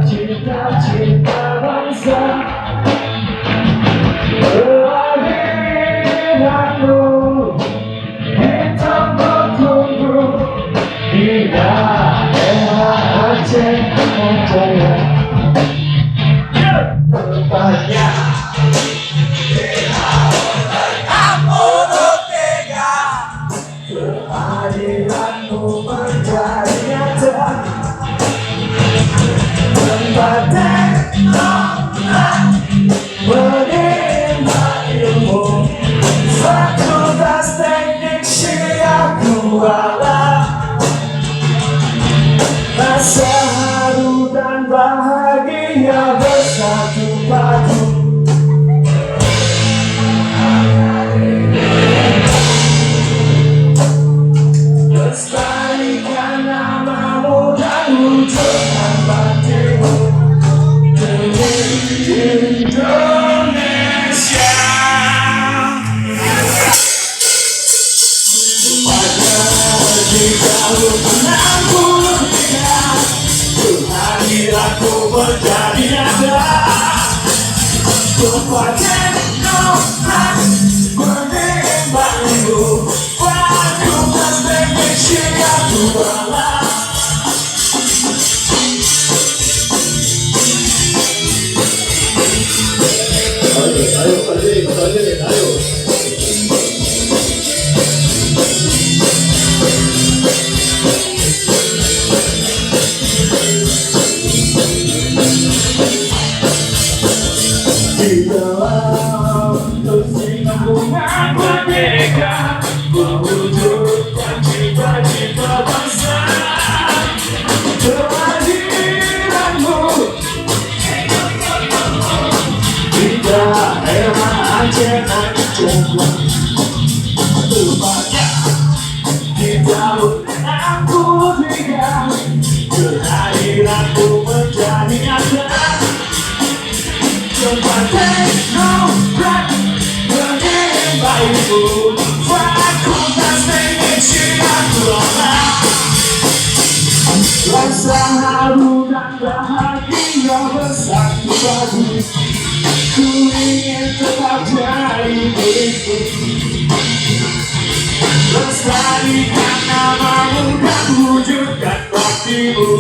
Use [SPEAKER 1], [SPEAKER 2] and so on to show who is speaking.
[SPEAKER 1] Cita-cita bangsa kelahiranmu hitam bertumbuh di daerah Aceh Jaya. Bertanya kamu tega, kehadiranmu menjadi nyata. Menimba ilmu fakultas teknik Syariah Kuala, rasa haru dan bahagia bersatu padu. Lestarikan namamu dan wujudkan batinmu Indonesia. Padahal jika lu menangku tidak, kehadiranku menjadi nyata. Berpakai menimba ilmu fakultas teknik Syariah Kuala. Ayo. Di dalam kesinambungan merdeka, mewujudkan cita-cita bangsa. Kehadiranmu di daerah Aceh Jaya. Tepatnya di tahun 63, kehadiranmu menjadi nyata. Tempat teknokrat menimba ilmu fakultas teknik Syariah Kuala, rasa haru dan bahagia bersatu padu. Ku ingin tetap jadi milikmu, lestarikan namamu dan wujudkan baktimu.